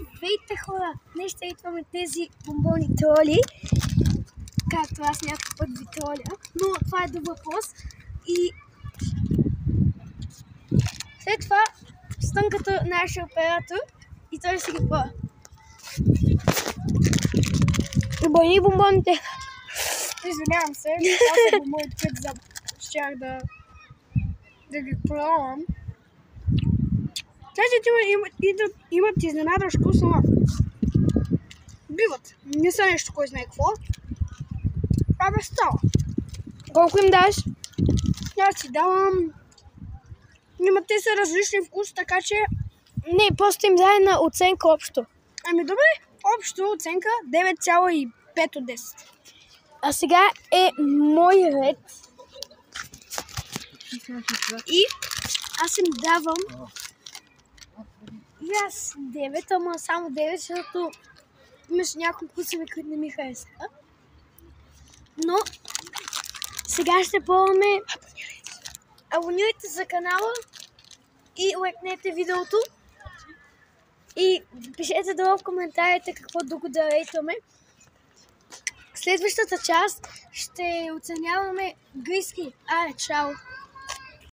Здравейте, хора! Днес ще идваме тези бомбони троли, както аз някакъв път ви троля, но това е друг въпрос. И след това стънката нашия оператор и той ще ги пробва. Обърни бомбоните! Извинявам се, аз съм бомбоните, които щях да ги пробвам. Тези имат изненадващ вкус, но биват. Не са нещо, кой знае какво. Това бе става. Колко им даш? Аз си давам... Те са различни вкус, така че... Не, просто им дай на оценка общо. Ами добре, общо оценка 9,5 от 10. А сега е мой ред. И аз им давам и аз 9, ама само 9, защото имаше няколко вкусове, които не ми харесаха. Но сега ще пробваме. Абонирайте за канала и лайкнете видеото. И пишете долу в коментарите какво друго да рейтваме. Следващата част ще оценяваме гриски. Чао!